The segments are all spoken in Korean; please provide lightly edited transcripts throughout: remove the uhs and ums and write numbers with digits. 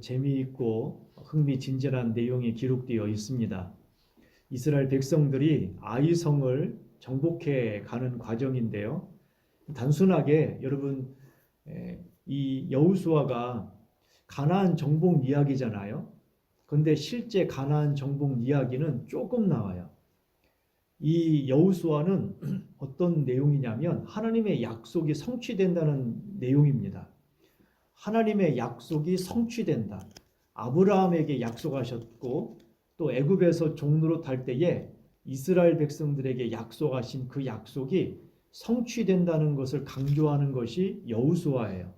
재미있고 흥미진진한 내용이 기록되어 있습니다. 이스라엘 백성들이 아이성을 정복해 가는 과정인데요. 단순하게 여러분 이 여호수아가 가나안 정복 이야기잖아요. 그런데 실제 가나안 정복 이야기는 조금 나와요. 이 여호수아는 어떤 내용이냐면 하나님의 약속이 성취된다는 내용입니다. 하나님의 약속이 성취된다. 아브라함에게 약속하셨고 또 애굽에서 종로로 탈 때에 이스라엘 백성들에게 약속하신 그 약속이 성취된다는 것을 강조하는 것이 여호수아예요.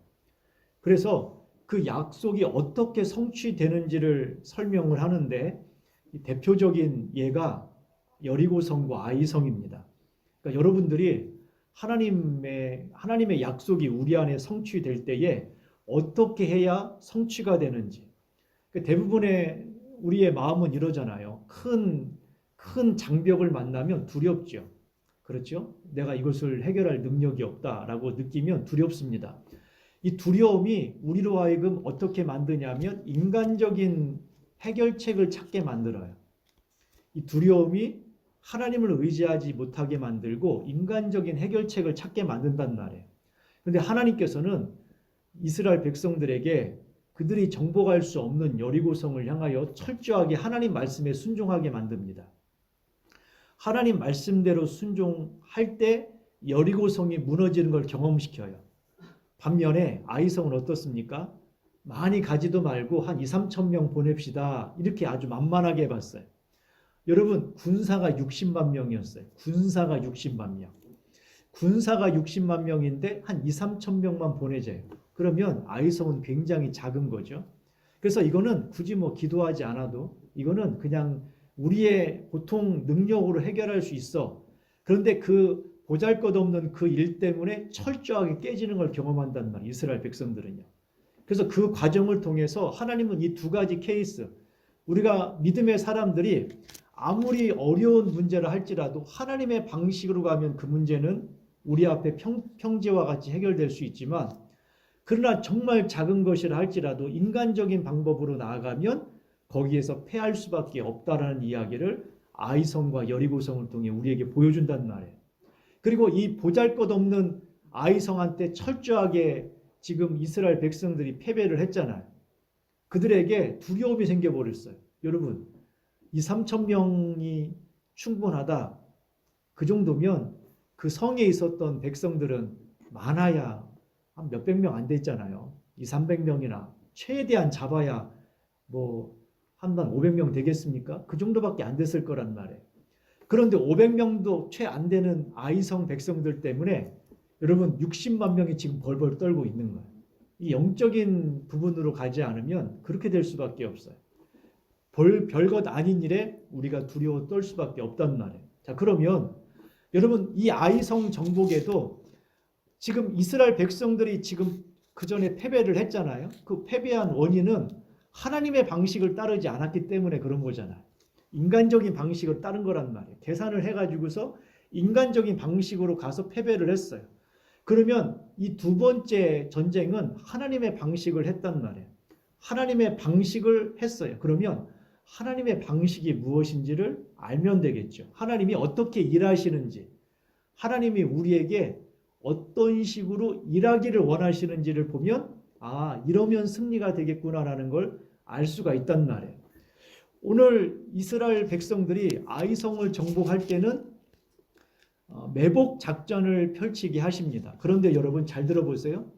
그래서 그 약속이 어떻게 성취되는지를 설명을 하는데 대표적인 예가 여리고성과 아이성입니다. 그러니까 여러분들이 하나님의 약속이 우리 안에 성취될 때에 어떻게 해야 성취가 되는지. 대부분의 우리의 마음은 이러잖아요. 큰 장벽을 만나면 두렵죠. 그렇죠? 내가 이것을 해결할 능력이 없다라고 느끼면 두렵습니다. 이 두려움이 우리로 하여금 어떻게 만드냐면 인간적인 해결책을 찾게 만들어요. 이 두려움이 하나님을 의지하지 못하게 만들고 인간적인 해결책을 찾게 만든단 말이에요. 그런데 하나님께서는 이스라엘 백성들에게 그들이 정복할 수 없는 여리고성을 향하여 철저하게 하나님 말씀에 순종하게 만듭니다. 하나님 말씀대로 순종할 때 여리고성이 무너지는 걸 경험시켜요. 반면에 아이성은 어떻습니까? 많이 가지도 말고 한 2, 3천 명 보냅시다. 이렇게 아주 만만하게 해봤어요. 여러분 군사가 60만 명이었어요. 군사가 60만 명. 군사가 60만 명인데 한 2, 3천 명만 보내져요. 그러면 아이성은 굉장히 작은 거죠. 그래서 이거는 굳이 기도하지 않아도 이거는 그냥 우리의 보통 능력으로 해결할 수 있어. 그런데 그 보잘것없는 그 일 때문에 철저하게 깨지는 걸 경험한단 말이에요. 이스라엘 백성들은요. 그래서 그 과정을 통해서 하나님은 이 두 가지 케이스, 우리가 믿음의 사람들이 아무리 어려운 문제를 할지라도 하나님의 방식으로 가면 그 문제는 우리 앞에 평지와 같이 해결될 수 있지만, 그러나 정말 작은 것이라 할지라도 인간적인 방법으로 나아가면 거기에서 패할 수밖에 없다라는 이야기를 아이성과 여리고성을 통해 우리에게 보여준단 말이에요. 그리고 이 보잘것없는 아이성한테 철저하게 지금 이스라엘 백성들이 패배를 했잖아요. 그들에게 두려움이 생겨버렸어요. 여러분, 2, 3천 명이 충분하다. 그 정도면 그 성에 있었던 백성들은 많아야 한 몇백 명 안 됐잖아요. 2, 300명이나 최대한 잡아야 한반 500명 되겠습니까? 그 정도밖에 안 됐을 거란 말이에요. 그런데 500명도 채 안 되는 아이성 백성들 때문에 여러분 60만 명이 지금 벌벌 떨고 있는 거예요. 이 영적인 부분으로 가지 않으면 그렇게 될 수밖에 없어요. 별것 아닌 일에 우리가 두려워 떨 수밖에 없단 말이에요. 자, 그러면 여러분 이 아이성 정복에도 지금 이스라엘 백성들이 지금 그 전에 패배를 했잖아요. 그 패배한 원인은 하나님의 방식을 따르지 않았기 때문에 그런 거잖아요. 인간적인 방식을 따른 거란 말이에요. 계산을 해가지고서 인간적인 방식으로 가서 패배를 했어요. 그러면 이 두 번째 전쟁은 하나님의 방식을 했단 말이에요. 하나님의 방식을 했어요. 그러면 하나님의 방식이 무엇인지를 알면 되겠죠. 하나님이 어떻게 일하시는지, 하나님이 우리에게 어떤 식으로 일하기를 원하시는지를 보면 이러면 승리가 되겠구나라는 걸 알 수가 있단 말이에요. 오늘 이스라엘 백성들이 아이성을 정복할 때는 매복 작전을 펼치게 하십니다. 그런데 여러분 잘 들어보세요.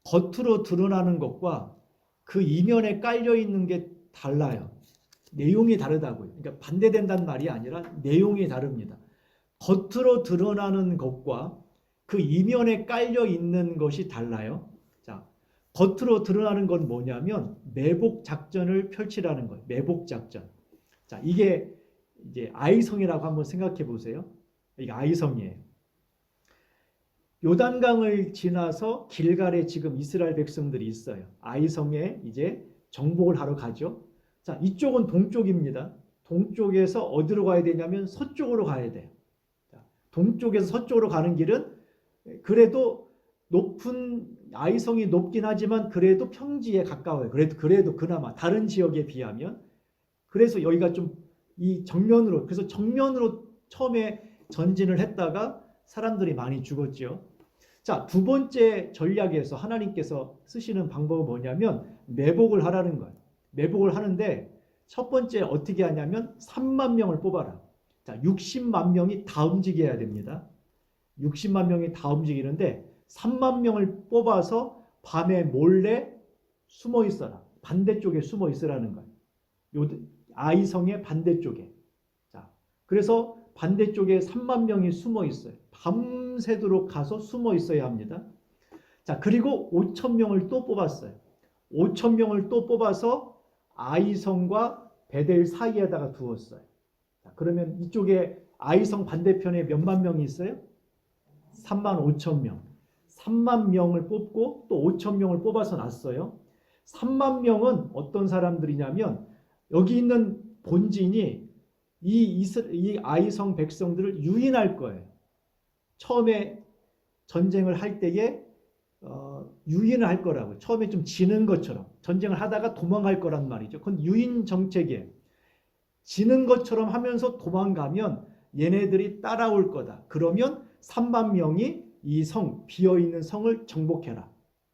겉으로 드러나는 것과 그 이면에 깔려 있는 게 달라요. 내용이 다르다고요. 그러니까 반대된다는 말이 아니라 내용이 다릅니다. 겉으로 드러나는 것과 그 이면에 깔려 있는 것이 달라요. 자, 겉으로 드러나는 건 뭐냐면 매복 작전을 펼치라는 거예요. 매복 작전. 자, 이게 이제 아이성이라고 한번 생각해 보세요. 이게 아이성이에요. 요단강을 지나서 길갈에 지금 이스라엘 백성들이 있어요. 아이성에 이제 정복을 하러 가죠. 자, 이쪽은 동쪽입니다. 동쪽에서 어디로 가야 되냐면 서쪽으로 가야 돼요. 자, 동쪽에서 서쪽으로 가는 길은 그래도 높은 아이성이 높긴 하지만 그래도 평지에 가까워요. 그래도 그나마 다른 지역에 비하면. 그래서 여기가 좀 이 정면으로, 그래서 정면으로 처음에 전진을 했다가 사람들이 많이 죽었죠. 자, 두 번째 전략에서 하나님께서 쓰시는 방법은 뭐냐면 매복을 하라는 거예요. 매복을 하는데 첫 번째 어떻게 하냐면 3만 명을 뽑아라. 자, 60만 명이 다 움직여야 됩니다. 60만 명이 다 움직이는데 3만 명을 뽑아서 밤에 몰래 숨어 있어라. 반대쪽에 숨어 있으라는 거예요. 아이성의 반대쪽에. 자, 그래서 반대쪽에 3만 명이 숨어 있어요. 밤새도록 가서 숨어 있어야 합니다. 자, 그리고 5천 명을 또 뽑았어요. 5천 명을 또 뽑아서 아이성과 베델 사이에다가 두었어요. 자, 그러면 이쪽에 아이성 반대편에 몇만 명이 있어요? 3만 5천 명. 3만 명을 뽑고 또 5천 명을 뽑아서 놨어요. 3만 명은 어떤 사람들이냐면 여기 있는 본진이 이 아이성 백성들을 유인할 거예요. 처음에 전쟁을 할 때에 유인을 할 거라고. 처음에 좀 지는 것처럼 전쟁을 하다가 도망갈 거란 말이죠. 그건 유인 정책이에요. 지는 것처럼 하면서 도망가면 얘네들이 따라올 거다. 그러면 3만 명이 이 성, 비어있는 성을 정복해라.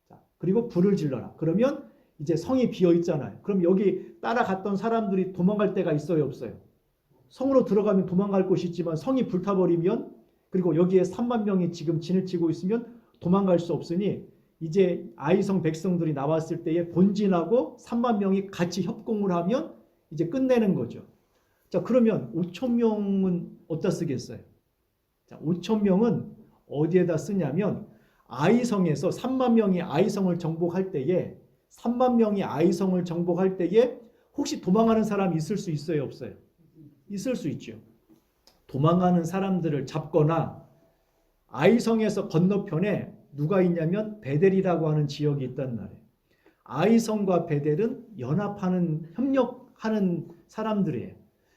자, 그리고 불을 질러라. 그러면 이제 성이 비어있잖아요. 그럼 여기 따라갔던 사람들이 도망갈 데가 있어요, 없어요? 성으로 들어가면 도망갈 곳이 있지만 성이 불타버리면, 그리고 여기에 3만 명이 지금 진을 치고 있으면 도망갈 수 없으니 이제 아이성 백성들이 나왔을 때에 본진하고 3만 명이 같이 협공을 하면 이제 끝내는 거죠. 자, 그러면 5천 명은 어디다 쓰겠어요? 자, 5천 명은 어디에다 쓰냐면 아이성에서 3만 명이 아이성을 정복할 때에 3만 명이 아이성을 정복할 때에 혹시 도망가는 사람이 있을 수 있어요, 없어요? 있을 수 있죠. 도망가는 사람들을 잡거나 아이성에서 건너편에 누가 있냐면 베델이라고 하는 지역이 있단 말이에요. 아이성과 베델은 연합하는, 협력하는 사람들이에요.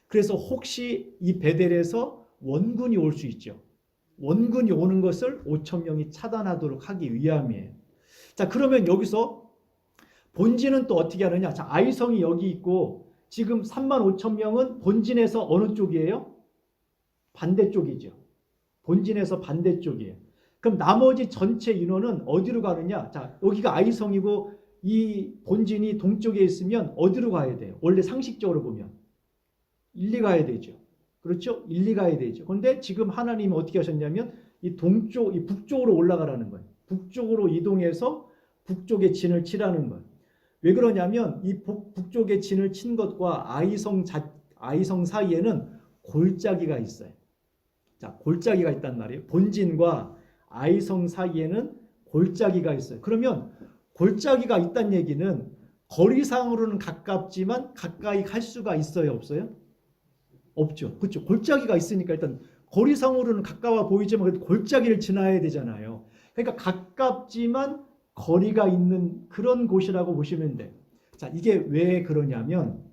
그래서 혹시 이 베델에서 원군이 올 수 있죠. 원군이 오는 것을 5천 명이 차단하도록 하기 위함이에요. 자, 그러면 여기서 본진은 또 어떻게 하느냐? 자, 아이성이 여기 있고 지금 3만 5천 명은 본진에서 어느 쪽이에요? 반대쪽이죠. 본진에서 반대쪽이에요. 그럼 나머지 전체 인원은 어디로 가느냐? 자, 여기가 아이성이고 이 본진이 동쪽에 있으면 어디로 가야 돼요? 원래 상식적으로 보면 1, 2 가야 되죠. 그렇죠? 1, 2 가야 되죠. 그런데 지금 하나님이 어떻게 하셨냐면 이 동쪽, 이 북쪽으로 올라가라는 거예요. 북쪽으로 이동해서 북쪽에 진을 치라는 거예요. 왜 그러냐면 이 북쪽에 진을 친 것과 아이성 사이에는 골짜기가 있어요. 자, 골짜기가 있단 말이에요. 본진과 아이성 사이에는 골짜기가 있어요. 그러면 골짜기가 있다는 얘기는 거리상으로는 가깝지만 가까이 갈 수가 있어요, 없어요? 없죠. 그렇죠. 골짜기가 있으니까 일단 거리상으로는 가까워 보이지만 골짜기를 지나야 되잖아요. 그러니까 가깝지만 거리가 있는 그런 곳이라고 보시면 돼요. 자, 이게 왜 그러냐면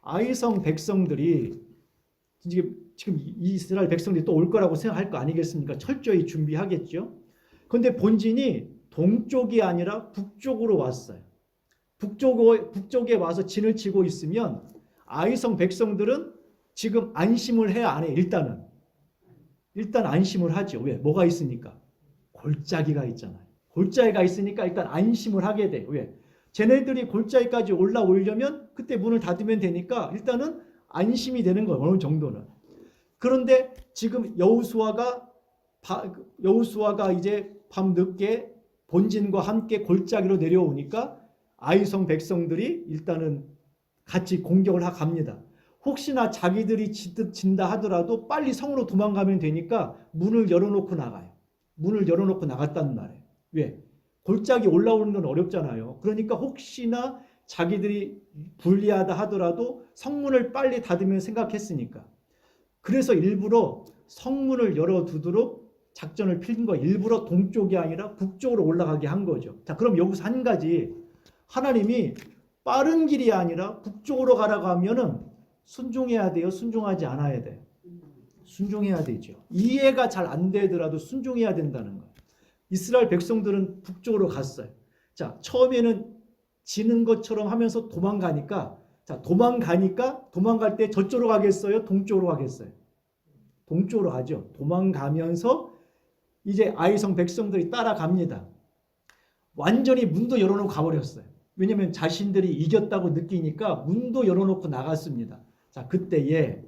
아이성 백성들이 지금 이스라엘 백성들이 또 올 거라고 생각할 거 아니겠습니까? 철저히 준비하겠죠. 그런데 본진이 동쪽이 아니라 북쪽으로 왔어요. 북쪽에 와서 진을 치고 있으면 아이성 백성들은 지금 안심을 해야 안 해. 일단 안심을 하죠. 왜? 뭐가 있으니까? 골짜기가 있잖아요. 골짜기가 있으니까 일단 안심을 하게 돼. 왜? 쟤네들이 골짜기까지 올라오려면 그때 문을 닫으면 되니까 일단은 안심이 되는 거예요. 어느 정도는. 그런데 지금 여호수아가 이제 밤늦게 본진과 함께 골짜기로 내려오니까 아이성 백성들이 일단은 같이 공격을 갑니다. 혹시나 자기들이 진다 하더라도 빨리 성으로 도망가면 되니까 문을 열어놓고 나가요. 문을 열어놓고 나갔단 말이에요. 왜? 골짜기 올라오는 건 어렵잖아요. 그러니까 혹시나 자기들이 불리하다 하더라도 성문을 빨리 닫으면 생각했으니까. 그래서 일부러 성문을 열어두도록 작전을 핀 거, 일부러 동쪽이 아니라 북쪽으로 올라가게 한 거죠. 자, 그럼 여기서 한 가지, 하나님이 빠른 길이 아니라 북쪽으로 가라고 하면은 순종해야 돼요? 순종하지 않아야 돼요? 순종해야 되죠. 이해가 잘 안 되더라도 순종해야 된다는 거예요. 이스라엘 백성들은 북쪽으로 갔어요. 자, 처음에는 지는 것처럼 하면서 도망가니까, 자, 도망갈 때 저쪽으로 가겠어요? 동쪽으로 가겠어요? 동쪽으로 가죠. 도망가면서 이제 아이성 백성들이 따라갑니다. 완전히 문도 열어놓고 가버렸어요. 왜냐하면 자신들이 이겼다고 느끼니까 문도 열어놓고 나갔습니다. 자, 그때에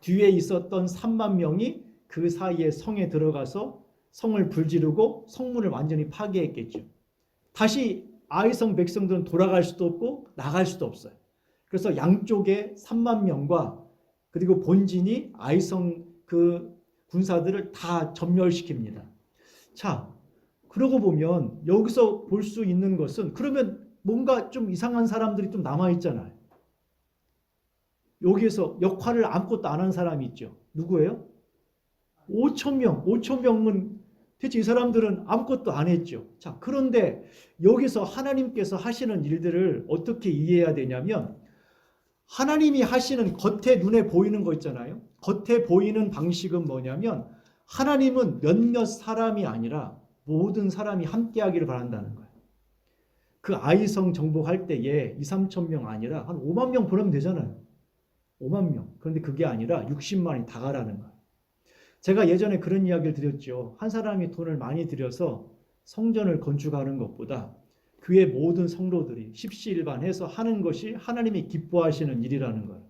뒤에 있었던 3만 명이 그 사이에 성에 들어가서 성을 불지르고 성문을 완전히 파괴했겠죠. 다시 아이성 백성들은 돌아갈 수도 없고 나갈 수도 없어요. 그래서 양쪽에 3만 명과 그리고 본진이 아이성 그 군사들을 다 전멸시킵니다. 자, 그러고 보면 여기서 볼 수 있는 것은 그러면 뭔가 좀 이상한 사람들이 좀 남아있잖아요. 여기에서 역할을 아무것도 안 한 사람이 있죠. 누구예요? 5천 명. 5천 명은 대체 이 사람들은 아무것도 안 했죠. 자, 그런데 여기서 하나님께서 하시는 일들을 어떻게 이해해야 되냐면 하나님이 하시는 겉에 눈에 보이는 거 있잖아요. 겉에 보이는 방식은 뭐냐면 하나님은 몇몇 사람이 아니라 모든 사람이 함께하기를 바란다는 거예요. 그 아이성 정복할 때에 2, 3천 명 아니라 한 5만 명 보내면 되잖아요. 5만 명. 그런데 그게 아니라 60만이 다 가라는 거예요. 제가 예전에 그런 이야기를 드렸죠. 한 사람이 돈을 많이 들여서 성전을 건축하는 것보다 그의 모든 성도들이 십시일반해서 하는 것이 하나님이 기뻐하시는 일이라는 거예요.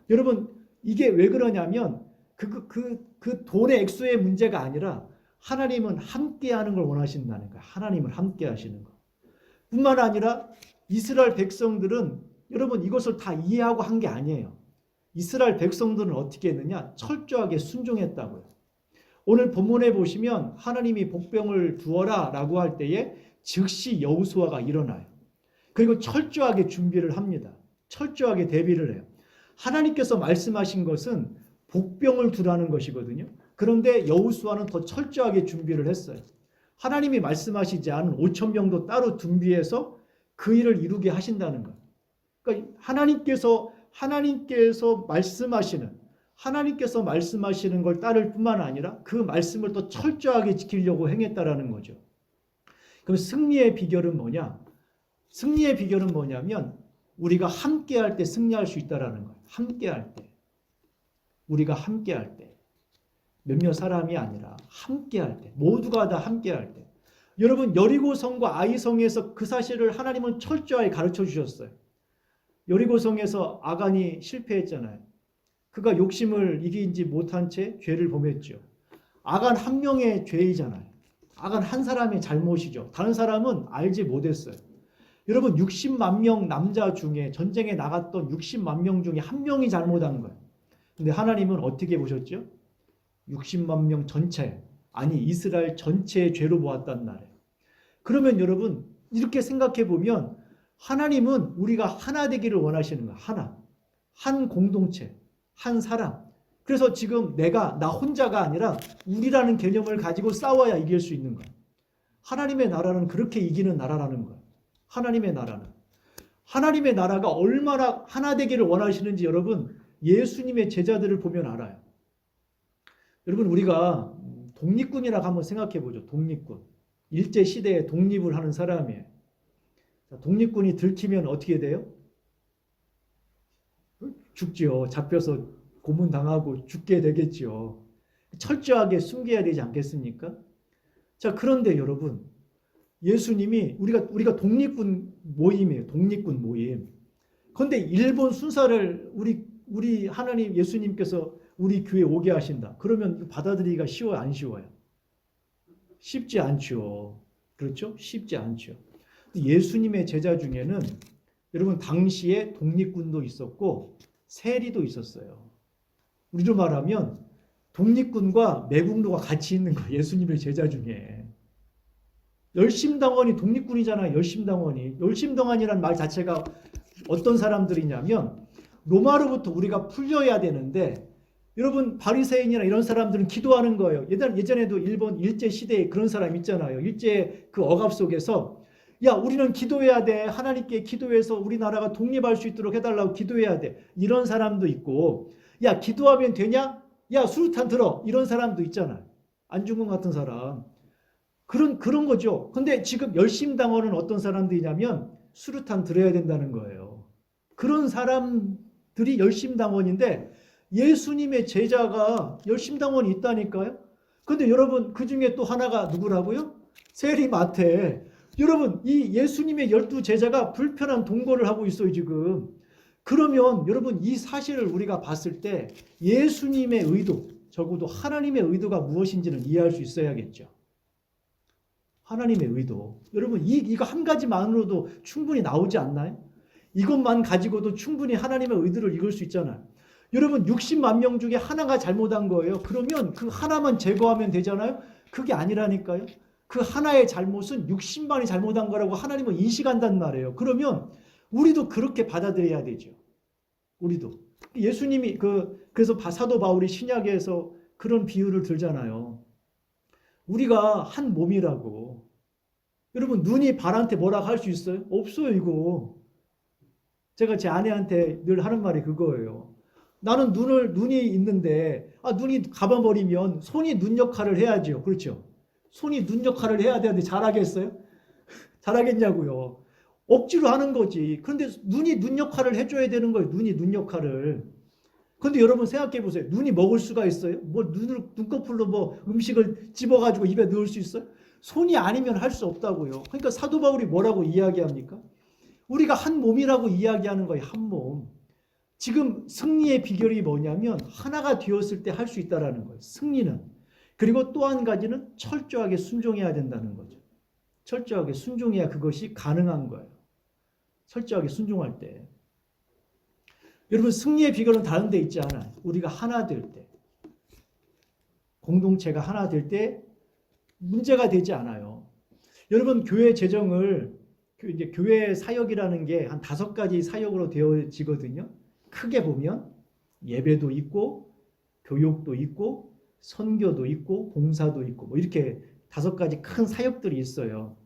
여러분, 이게 왜 그러냐면 그 돈의 액수의 문제가 아니라 하나님은 함께하는 걸 원하신다는 거예요. 하나님은 함께하시는 거. 뿐만 아니라 이스라엘 백성들은 여러분 이것을 다 이해하고 한 게 아니에요. 이스라엘 백성들은 어떻게 했느냐? 철저하게 순종했다고요. 오늘 본문에 보시면 하나님이 복병을 두어라 라고 할 때에 즉시 여호수아가 일어나요. 그리고 철저하게 준비를 합니다. 철저하게 대비를 해요. 하나님께서 말씀하신 것은 복병을 두라는 것이거든요. 그런데 여호수아는 더 철저하게 준비를 했어요. 하나님이 말씀하시지 않은 5천 명도 따로 준비해서 그 일을 이루게 하신다는 거예요. 그러니까 하나님께서 말씀하시는 걸 따를 뿐만 아니라 그 말씀을 더 철저하게 지키려고 행했다라는 거죠. 그럼 승리의 비결은 뭐냐? 승리의 비결은 뭐냐면 우리가 함께할 때 승리할 수 있다라는 거예요. 함께할 때. 우리가 함께할 때. 몇몇 사람이 아니라 함께할 때. 모두가 다 함께할 때. 여러분 여리고성과 아이성에서 그 사실을 하나님은 철저하게 가르쳐 주셨어요. 여리고성에서 아간이 실패했잖아요. 그가 욕심을 이기지 못한 채 죄를 범했죠. 아간 한 명의 죄이잖아요. 아간 한 사람의 잘못이죠. 다른 사람은 알지 못했어요. 여러분 60만 명 남자 중에 전쟁에 나갔던 60만 명 중에 한 명이 잘못한 거예요. 근데 하나님은 어떻게 보셨죠? 60만 명 전체, 아니 이스라엘 전체의 죄로 보았단 말이에요. 그러면 여러분 이렇게 생각해 보면 하나님은 우리가 하나 되기를 원하시는 거예요. 하나. 한 공동체, 한 사람. 그래서 지금 나 혼자가 아니라 우리라는 개념을 가지고 싸워야 이길 수 있는 거예요. 하나님의 나라는 그렇게 이기는 나라라는 거예요. 하나님의 나라는. 하나님의 나라가 얼마나 하나 되기를 원하시는지 여러분 예수님의 제자들을 보면 알아요. 여러분 우리가 독립군이라고 한번 생각해 보죠. 독립군. 일제시대에 독립을 하는 사람이에요. 독립군이 들키면 어떻게 돼요? 죽죠. 잡혀서 고문당하고 죽게 되겠죠. 철저하게 숨겨야 되지 않겠습니까? 자, 그런데 여러분 예수님이 우리가 독립군 모임이에요. 독립군 모임. 그런데 일본 순사를 우리 하나님 예수님께서 우리 교회에 오게 하신다. 그러면 받아들이기가 쉬워요? 안 쉬워요? 쉽지 않죠. 그렇죠? 쉽지 않죠. 예수님의 제자 중에는 여러분 당시에 독립군도 있었고 세리도 있었어요. 우리로 말하면 독립군과 매국노가 같이 있는 거예요. 예수님의 제자 중에. 열심당원이 독립군이잖아요. 열심당원이. 열심당원이라는 말 자체가 어떤 사람들이냐면 로마로부터 우리가 풀려야 되는데 여러분 바리새인이나 이런 사람들은 기도하는 거예요. 예전에도 일본 일제 시대에 그런 사람 있잖아요. 일제 그 억압 속에서 야 우리는 기도해야 돼. 하나님께 기도해서 우리나라가 독립할 수 있도록 해달라고 기도해야 돼. 이런 사람도 있고 야 기도하면 되냐? 야 수류탄 들어. 이런 사람도 있잖아요. 안중근 같은 사람. 그런 거죠. 근데 지금 열심당원은 어떤 사람들이냐면 수류탄 들어야 된다는 거예요. 그런 사람들이 열심당원인데 예수님의 제자가 열심당원이 있다니까요. 근데 여러분 그 중에 또 하나가 누구라고요? 세리마태. 여러분 이 예수님의 12제자가 불편한 동거를 하고 있어요 지금. 그러면 여러분 이 사실을 우리가 봤을 때 예수님의 의도, 적어도 하나님의 의도가 무엇인지는 이해할 수 있어야겠죠. 하나님의 의도. 여러분 이거 한 가지만으로도 충분히 나오지 않나요? 이것만 가지고도 충분히 하나님의 의도를 읽을 수 있잖아요. 여러분 60만 명 중에 하나가 잘못한 거예요. 그러면 그 하나만 제거하면 되잖아요. 그게 아니라니까요. 그 하나의 잘못은 60만이 잘못한 거라고 하나님은 인식한단 말이에요. 그러면 우리도 그렇게 받아들여야 되죠. 우리도. 예수님이 그래서 사도 바울이 신약에서 그런 비유를 들잖아요. 우리가 한 몸이라고. 여러분 눈이 발한테 뭐라고 할 수 있어요? 없어요 이거. 제가 제 아내한테 늘 하는 말이 그거예요. 나는 눈이 있는데 눈이 가봐버리면 손이 눈 역할을 해야죠. 그렇죠? 손이 눈 역할을 해야 되는데 잘하겠어요? 잘하겠냐고요. 억지로 하는 거지. 그런데 눈이 눈 역할을 해줘야 되는 거예요. 눈이 눈 역할을. 근데 여러분 생각해 보세요. 눈이 먹을 수가 있어요? 뭐 눈꺼풀로 뭐 음식을 집어가지고 입에 넣을 수 있어요? 손이 아니면 할 수 없다고요. 그러니까 사도 바울이 뭐라고 이야기합니까? 우리가 한 몸이라고 이야기하는 거예요. 한 몸. 지금 승리의 비결이 뭐냐면 하나가 되었을 때 할 수 있다라는 거예요. 승리는. 그리고 또 한 가지는 철저하게 순종해야 된다는 거죠. 철저하게 순종해야 그것이 가능한 거예요. 철저하게 순종할 때. 여러분 승리의 비결은 다른 데 있지 않아요. 우리가 하나 될 때. 공동체가 하나 될 때 문제가 되지 않아요. 여러분 교회 재정을 이제 교회 사역이라는 게 한 5가지 사역으로 되어지거든요. 크게 보면 예배도 있고 교육도 있고 선교도 있고 봉사도 있고 뭐 이렇게 5가지 큰 사역들이 있어요.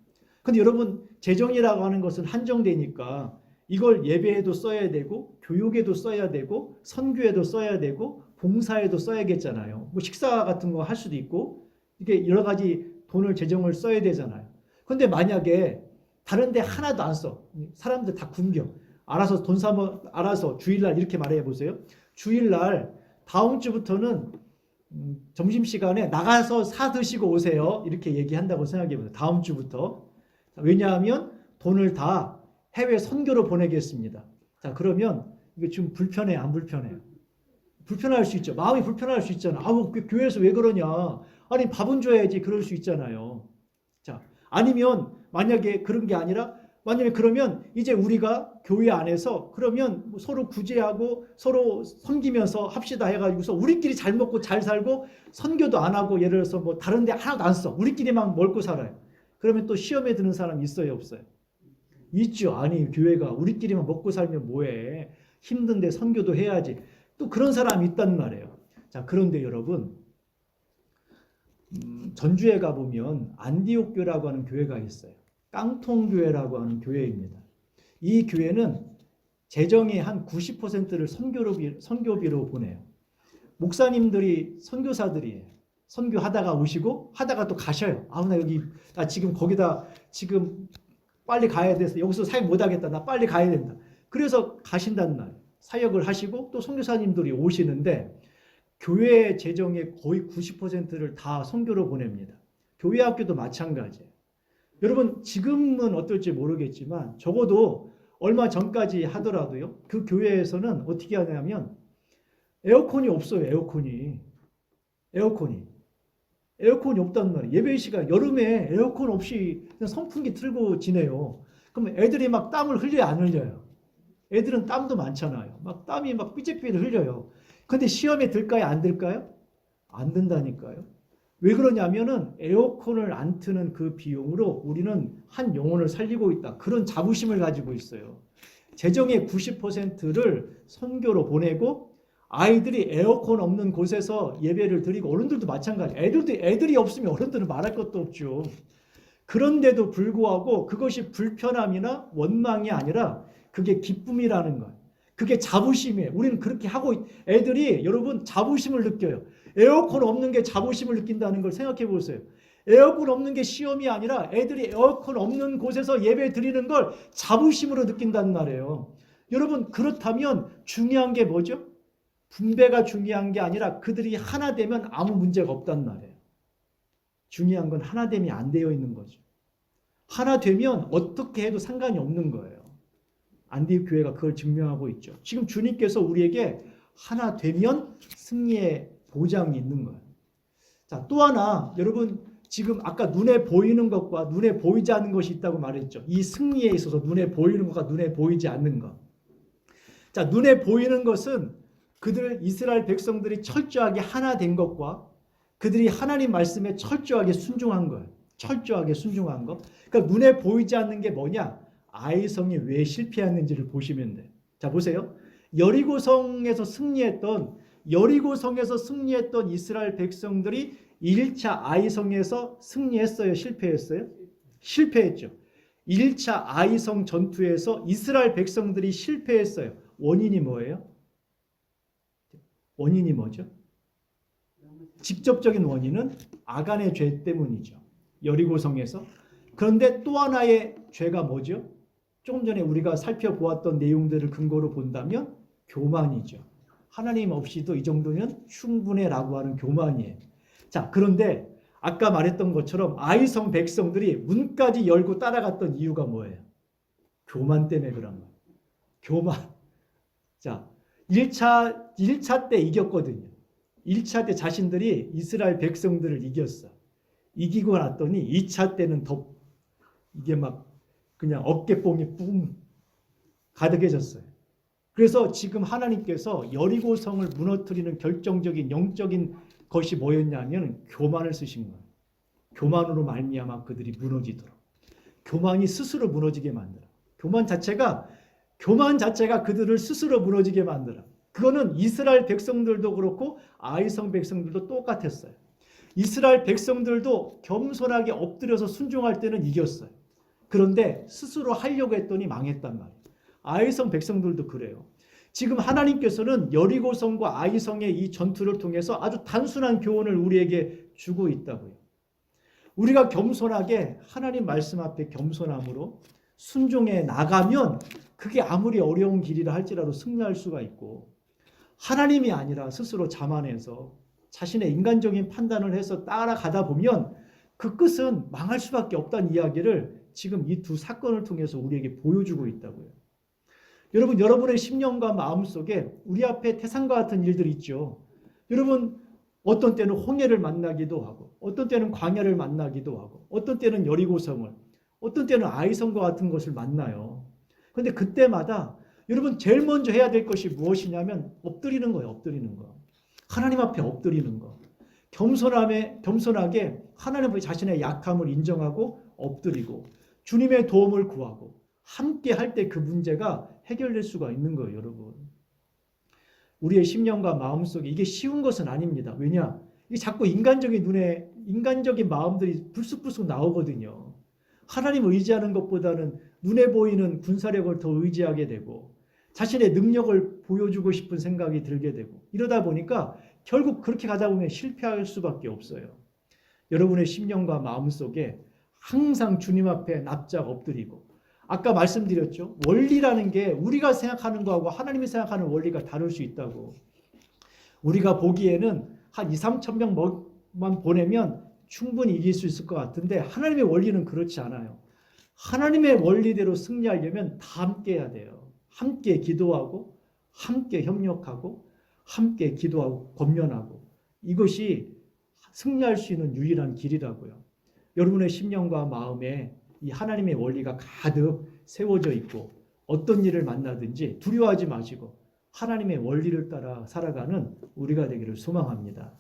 근데 여러분 재정이라고 하는 것은 한정되니까 이걸 예배에도 써야 되고 교육에도 써야 되고 선교에도 써야 되고 봉사에도 써야겠잖아요. 뭐 식사 같은 거 할 수도 있고 이게 여러 가지 돈을 재정을 써야 되잖아요. 근데 만약에 다른 데 하나도 안 써. 사람들 다 굶겨. 알아서 돈 사면 알아서 주일날 이렇게 말해 보세요. 주일날 다음 주부터는 점심시간에 나가서 사 드시고 오세요. 이렇게 얘기한다고 생각해 보세요. 다음 주부터. 왜냐하면 돈을 다 해외 선교로 보내겠습니다. 자, 그러면 이게 좀 불편해, 안 불편해요? 불편할 수 있죠. 마음이 불편할 수 있잖아. 교회에서 왜 그러냐. 아니, 밥은 줘야지. 그럴 수 있잖아요. 자, 아니면 만약에 그런 게 아니라 만약에 그러면 이제 우리가 교회 안에서 그러면 서로 구제하고 서로 섬기면서 합시다 해가지고서 우리끼리 잘 먹고 잘 살고 선교도 안 하고 예를 들어서 뭐 다른 데 하나도 안 써. 우리끼리만 먹고 살아요. 그러면 또 시험에 드는 사람 있어요, 없어요? 있죠. 아니, 교회가 우리끼리만 먹고 살면 뭐해. 힘든데 선교도 해야지. 또 그런 사람이 있단 말이에요. 자, 그런데 여러분 전주에 가보면 안디옥교라고 하는 교회가 있어요. 깡통교회라고 하는 교회입니다. 이 교회는 재정의 한 90%를 선교비로 보내요. 목사님들이 선교사들이에요. 선교하다가 오시고 하다가 또 가셔요. 나 지금 거기다 지금 빨리 가야 돼서 여기서 사역 못하겠다. 나 빨리 가야 된다. 그래서 가신단 말이에요. 사역을 하시고 또 선교사님들이 오시는데 교회 재정의 거의 90%를 다 선교로 보냅니다. 교회 학교도 마찬가지예요. 여러분 지금은 어떨지 모르겠지만 적어도 얼마 전까지 하더라도요. 그 교회에서는 어떻게 하냐면 에어컨이 없어요. 에어컨이 없단 말이에요. 예배 시간 여름에 에어컨 없이 그냥 선풍기 틀고 지내요. 그럼 애들이 막 땀을 흘려요, 안 흘려요? 애들은 땀도 많잖아요. 막 땀이 막 삐질삐질 흘려요. 근데 시험에 들까요, 안 들까요? 안 든다니까요. 왜 그러냐면은 에어컨을 안 트는 그 비용으로 우리는 한 영혼을 살리고 있다. 그런 자부심을 가지고 있어요. 재정의 90%를 선교로 보내고 아이들이 에어컨 없는 곳에서 예배를 드리고 어른들도 마찬가지. 애들이 없으면 어른들은 말할 것도 없죠. 그런데도 불구하고 그것이 불편함이나 원망이 아니라 그게 기쁨이라는 거예요. 그게 자부심이에요. 우리는 그렇게 하고 애들이 여러분 자부심을 느껴요. 에어컨 없는 게 자부심을 느낀다는 걸 생각해 보세요. 에어컨 없는 게 시험이 아니라 애들이 에어컨 없는 곳에서 예배 드리는 걸 자부심으로 느낀단 말이에요. 여러분, 그렇다면 중요한 게 뭐죠? 분배가 중요한 게 아니라 그들이 하나 되면 아무 문제가 없단 말이에요. 중요한 건 하나됨이 안 되어 있는 거죠. 하나 되면 어떻게 해도 상관이 없는 거예요. 안디옥 교회가 그걸 증명하고 있죠. 지금 주님께서 우리에게 하나 되면 승리의 보장이 있는 거예요. 자, 또 하나, 여러분, 지금 아까 눈에 보이는 것과 눈에 보이지 않는 것이 있다고 말했죠. 이 승리에 있어서 눈에 보이는 것과 눈에 보이지 않는 것. 자, 눈에 보이는 것은 그들 이스라엘 백성들이 철저하게 하나 된 것과 그들이 하나님 말씀에 철저하게 순종한 거예요. 철저하게 순종한 것. 그러니까 눈에 보이지 않는 게 뭐냐? 아이성이 왜 실패했는지를 보시면 돼요. 자, 보세요. 여리고성에서 승리했던 이스라엘 백성들이 1차 아이성에서 승리했어요? 실패했어요? 실패했죠. 1차 아이성 전투에서 이스라엘 백성들이 실패했어요. 원인이 뭐예요? 원인이 뭐죠? 직접적인 원인은 아간의 죄 때문이죠. 여리고성에서. 그런데 또 하나의 죄가 뭐죠? 조금 전에 우리가 살펴보았던 내용들을 근거로 본다면 교만이죠. 하나님 없이도 이 정도면 충분해라고 하는 교만이에요. 자, 그런데 아까 말했던 것처럼 아이성 백성들이 문까지 열고 따라갔던 이유가 뭐예요? 교만 때문에 그런 거예요. 교만. 자, 1차 때 이겼거든요. 1차 때 자신들이 이스라엘 백성들을 이겼어. 이기고 났더니 2차 때는 더 이게 막 그냥 어깨뽕이 뿜 가득해졌어요. 그래서 지금 하나님께서 여리고성을 무너뜨리는 결정적인 영적인 것이 뭐였냐면 교만을 쓰신 거예요. 교만으로 말미암아 그들이 무너지도록. 교만이 스스로 무너지게 만들어. 교만 자체가 그들을 스스로 무너지게 만들어. 그거는 이스라엘 백성들도 그렇고 아이성 백성들도 똑같았어요. 이스라엘 백성들도 겸손하게 엎드려서 순종할 때는 이겼어요. 그런데 스스로 하려고 했더니 망했단 말이에요. 아이성 백성들도 그래요. 지금 하나님께서는 여리고성과 아이성의 이 전투를 통해서 아주 단순한 교훈을 우리에게 주고 있다고요. 우리가 겸손하게 하나님 말씀 앞에 겸손함으로 순종해 나가면 그게 아무리 어려운 길이라 할지라도 승리할 수가 있고, 하나님이 아니라 스스로 자만해서 자신의 인간적인 판단을 해서 따라가다 보면 그 끝은 망할 수밖에 없다는 이야기를 지금 이 두 사건을 통해서 우리에게 보여주고 있다고요. 여러분, 여러분의 심령과 마음속에 우리 앞에 태산과 같은 일들이 있죠. 여러분, 어떤 때는 홍해를 만나기도 하고, 어떤 때는 광야를 만나기도 하고, 어떤 때는 여리고성을, 어떤 때는 아이성과 같은 것을 만나요. 그런데 그때마다 여러분 제일 먼저 해야 될 것이 무엇이냐면 엎드리는 거예요. 엎드리는 거. 하나님 앞에 엎드리는 거. 겸손하게 하나님 앞에 자신의 약함을 인정하고 엎드리고 주님의 도움을 구하고 함께 할 때 그 문제가 해결될 수가 있는 거예요, 여러분. 우리의 심령과 마음속에 이게 쉬운 것은 아닙니다. 왜냐? 이게 자꾸 인간적인 마음들이 불쑥불쑥 나오거든요. 하나님을 의지하는 것보다는 눈에 보이는 군사력을 더 의지하게 되고 자신의 능력을 보여주고 싶은 생각이 들게 되고 이러다 보니까 결국 그렇게 가다 보면 실패할 수밖에 없어요. 여러분의 심령과 마음속에 항상 주님 앞에 납작 엎드리고, 아까 말씀드렸죠. 원리라는 게 우리가 생각하는 거하고 하나님이 생각하는 원리가 다를 수 있다고. 우리가 보기에는 한 2, 3천 명만 보내면 충분히 이길 수 있을 것 같은데 하나님의 원리는 그렇지 않아요. 하나님의 원리대로 승리하려면 다 함께 해야 돼요. 함께 기도하고 함께 협력하고 함께 기도하고 권면하고, 이것이 승리할 수 있는 유일한 길이라고요. 여러분의 심령과 마음에 이 하나님의 원리가 가득 세워져 있고 어떤 일을 만나든지 두려워하지 마시고 하나님의 원리를 따라 살아가는 우리가 되기를 소망합니다.